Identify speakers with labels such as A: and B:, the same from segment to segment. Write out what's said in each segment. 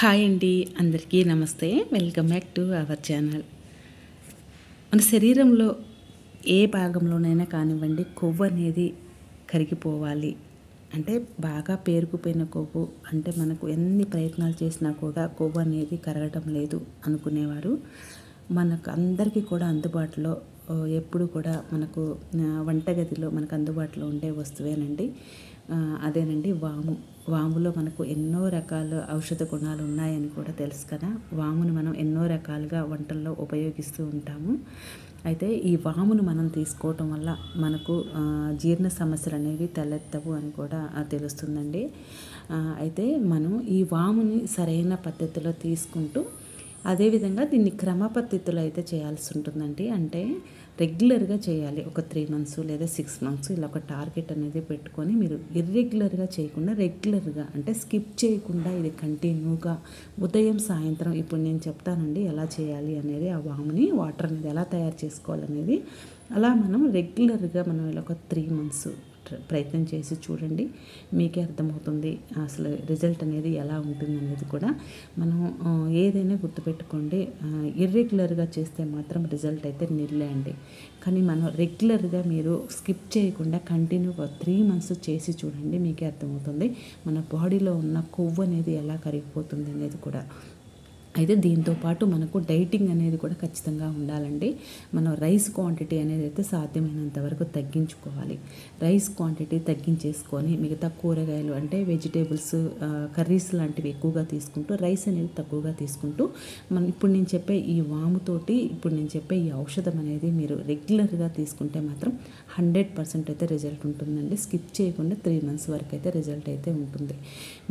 A: Hi అండి, అందరికీ నమస్తే. Welcome back to our channel. మన శరీరంలో ఏ భాగంలోనైనా కానివ్వండి, కొవ్వు అనేది కరిగిపోవాలి అంటే బాగా పేరుకుపోయిన కొవ్వు అంటే మనకు ఎన్ని ప్రయత్నాలు చేసినా కూడా కొవ్వు అనేది కరగటం లేదు అనుకునేవారు మనకు అందరికీ కూడా అందుబాటులో ఎప్పుడు కూడా మనకు వంటగదిలో మనకు అందుబాటులో ఉండే వస్తువేనండి. అదేనండి వాము. వాములో మనకు ఎన్నో రకాల ఔషధ గుణాలు ఉన్నాయని కూడా తెలుసు కదా. వామును మనం ఎన్నో రకాలుగా వంటల్లో ఉపయోగిస్తూ ఉంటాము. అయితే ఈ వామును మనం తీసుకోవటం వల్ల మనకు జీర్ణ సమస్యలు అనేవి తలెత్తవు అని కూడా తెలుస్తుందండి. అయితే మనం ఈ వాముని సరైన పద్ధతిలో తీసుకుంటూ అదేవిధంగా దీన్ని క్రమ పద్ధతిలో అయితే చేయాల్సి ఉంటుందండి. అంటే రెగ్యులర్గా చేయాలి. ఒక 3 మంత్స్ లేదా 6 మంత్స్ ఇలా ఒక టార్గెట్ అనేది పెట్టుకొని మీరు ఇర్రెగ్యులర్గా చేయకుండా రెగ్యులర్గా అంటే స్కిప్ చేయకుండా ఇది కంటిన్యూగా ఉదయం సాయంత్రం ఇప్పుడు నేను చెప్తానండి ఎలా చేయాలి అనేది. ఆ వాముని వాటర్ అనేది ఎలా తయారు చేసుకోవాలనేది అలా మనం రెగ్యులర్గా మనం ఇలా ఒక 3 మంత్స్ ప్రయత్నం చేసి చూడండి. మీకే అర్థమవుతుంది అసలు రిజల్ట్ అనేది ఎలా ఉంటుంది అనేది కూడా. మనం ఏదైనా గుర్తుపెట్టుకోండి, ఇర్రెగ్యులర్గా చేస్తే మాత్రం రిజల్ట్ అయితే నిల్లే అండి. కానీ మనం రెగ్యులర్గా మీరు స్కిప్ చేయకుండా కంటిన్యూగా 3 మంత్స్ చేసి చూడండి. మీకే అర్థమవుతుంది మన బాడీలో ఉన్న కొవ్వు అనేది ఎలా కరిగిపోతుంది అనేది కూడా. అయితే దీంతోపాటు మనకు డైటింగ్ అనేది కూడా ఖచ్చితంగా ఉండాలండి. మనం రైస్ క్వాంటిటీ అనేది అయితే సాధ్యమైనంత వరకు తగ్గించుకోవాలి. రైస్ క్వాంటిటీ తగ్గించేసుకొని మిగతా కూరగాయలు అంటే వెజిటేబుల్స్, కర్రీస్ లాంటివి ఎక్కువగా తీసుకుంటూ రైస్ అనేది తక్కువగా తీసుకుంటూ మనం ఇప్పుడు నేను చెప్పే ఈ వాముతోటి ఇప్పుడు నేను చెప్పే ఈ ఔషధం అనేది మీరు రెగ్యులర్గా తీసుకుంటే మాత్రం 100% అయితే రిజల్ట్ ఉంటుందండి. స్కిప్ చేయకుండా 3 మంత్స్ వరకు అయితే రిజల్ట్ అయితే ఉంటుంది.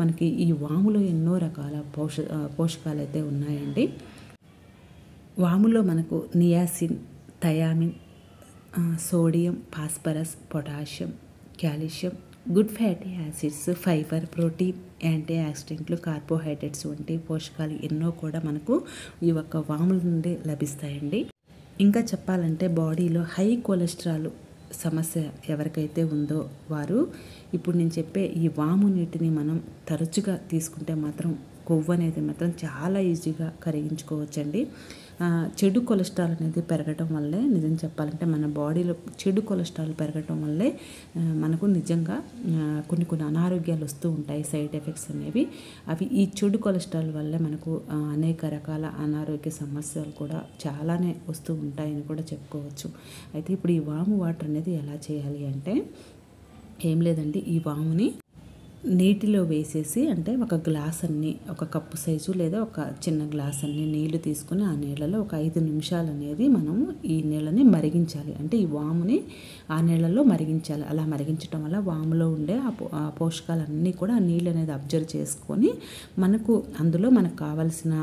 A: మనకి ఈ వాములో ఎన్నో రకాల పోషకాలు అయితే ఉన్నాయండి. వాములో మనకు niacin, thiamine, sodium, phosphorus, potassium, calcium, good fatty acids, fibre, protein, anti ఆక్సిడెంట్లు, కార్బోహైడ్రేట్స్ వంటి పోషకాలు ఎన్నో కూడా మనకు ఈ ఒక్క వాముల నుండి లభిస్తాయండి. ఇంకా చెప్పాలంటే బాడీలో హై కొలెస్ట్రాల్ సమస్య ఎవరికైతే ఉందో వారు ఇప్పుడు నేను చెప్పే ఈ వాము నీటిని మనం తరచుగా తీసుకుంటే మాత్రం కొవ్వు అనేది మాత్రం చాలా ఈజీగా కరిగించుకోవచ్చండి. చెడు కొలెస్ట్రాల్ అనేది పెరగటం వల్లే నిజం చెప్పాలంటే మన బాడీలో చెడు కొలెస్ట్రాల్ పెరగటం వల్లే మనకు నిజంగా కొన్ని అనారోగ్యాలు వస్తూ ఉంటాయి. సైడ్ ఎఫెక్ట్స్ అనేవి అవి ఈ చెడు కొలెస్ట్రాల్ వల్లే మనకు అనేక రకాల అనారోగ్య సమస్యలు కూడా చాలానే వస్తూ ఉంటాయని కూడా చెప్పుకోవచ్చు. అయితే ఇప్పుడు ఈ వాము వాటర్ అనేది ఎలా చేయాలి అంటే ఏం లేదండి. ఈ వాముని నీటిలో వేసేసి అంటే ఒక గ్లాస్ అన్ని ఒక కప్పు సైజు లేదా ఒక చిన్న గ్లాస్ అన్ని నీళ్లు తీసుకుని ఆ నీళ్ళలో ఒక 5 నిమిషాలు అనేది మనం ఈ నీళ్ళని మరిగించాలి. అంటే ఈ వాముని ఆ నీళ్ళలో మరిగించాలి. అలా మరిగించడం వల్ల వాములో ఉండే ఆ పోషకాలన్నీ కూడా ఆ నీళ్ళు అనేది అబ్జర్వ్ చేసుకొని మనకు అందులో మనకు కావాల్సిన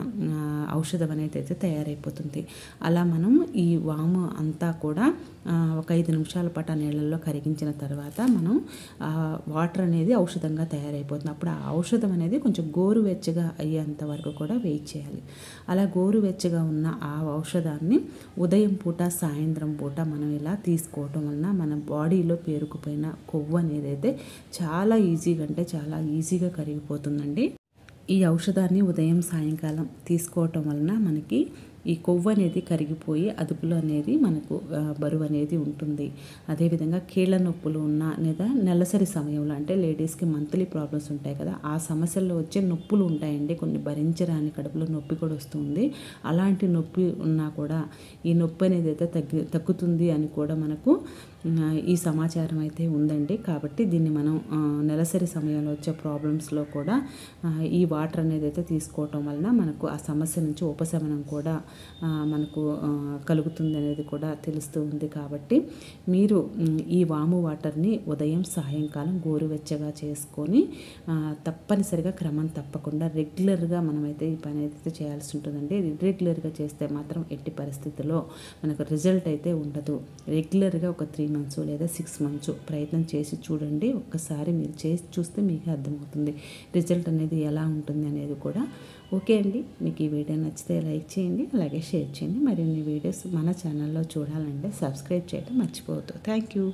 A: ఔషధం అనేది అయితే తయారైపోతుంది. అలా మనం ఈ వాము అంతా కూడా ఒక 5 నిమిషాల పాటు ఆ నీళ్ళల్లో కరిగించిన తర్వాత మనం వాటర్ అనేది ఔషధంగా తయారైపోతుంది. అప్పుడు ఆ ఔషధం అనేది కొంచెం గోరువెచ్చగా అయ్యేంత వరకు కూడా వెయిట్ చేయాలి. అలా గోరువెచ్చగా ఉన్న ఆ ఔషధాన్ని ఉదయం పూట సాయంత్రం పూట మనం ఇలా తీసుకోవటం వలన మన బాడీలో పేరుకుపోయిన కొవ్వు అనేది అయితే చాలా ఈజీగా అంటే చాలా ఈజీగా కరిగిపోతుందండి. ఈ ఔషధాన్ని ఉదయం సాయంకాలం తీసుకోవటం వలన మనకి ఈ కొవ్వు అనేది కరిగిపోయి అదుపులో అనేది మనకు బరువు అనేది ఉంటుంది. అదేవిధంగా కీళ్ళ నొప్పులు ఉన్నా లేదా నెలసరి సమయంలో అంటే లేడీస్కి మంత్లీ ప్రాబ్లమ్స్ ఉంటాయి కదా, ఆ సమస్యల్లో వచ్చే నొప్పులు ఉంటాయండి. కొన్ని భరించరాని కడుపులో నొప్పి కూడా వస్తుంది. అలాంటి నొప్పి ఉన్నా కూడా ఈ నొప్పి అనేది అయితే తగ్గుతుంది అని కూడా మనకు ఈ సమాచారం అయితే ఉందండి. కాబట్టి దీన్ని మనం నెలసరి సమయంలో వచ్చే ప్రాబ్లమ్స్లో కూడా ఈ వాటర్ అనేది అయితే తీసుకోవటం వలన మనకు ఆ సమస్య నుంచి ఉపశమనం కూడా మనకు కలుగుతుంది అనేది కూడా తెలుస్తూ ఉంది. కాబట్టి మీరు ఈ వాము వాటర్ని ఉదయం సాయంకాలం గోరువెచ్చగా చేసుకొని తప్పనిసరిగా క్రమం తప్పకుండా రెగ్యులర్గా మనమైతే ఈ పని అయితే చేయాల్సి ఉంటుందండి. రెగ్యులర్గా చేస్తే మాత్రం ఎట్టి పరిస్థితుల్లో మనకు రిజల్ట్ అయితే ఉండదు. రెగ్యులర్గా ఒక 3 మంత్స్ లేదా 6 మంత్స్ ప్రయత్నం చేసి చూడండి. ఒక్కసారి మీరు చేసి చూస్తే మీకు అర్థమవుతుంది రిజల్ట్ అనేది ఎలా ఉంటుంది అనేది కూడా. ఓకే అండి, మీకు ఈ వీడియో నచ్చితే లైక్ చేయండి, అలాగే షేర్ చేయండి. మరిన్ని వీడియోస్ మన ఛానల్లో చూడాలంటే సబ్స్క్రైబ్ చేయడం మర్చిపోవద్దు. Thank you.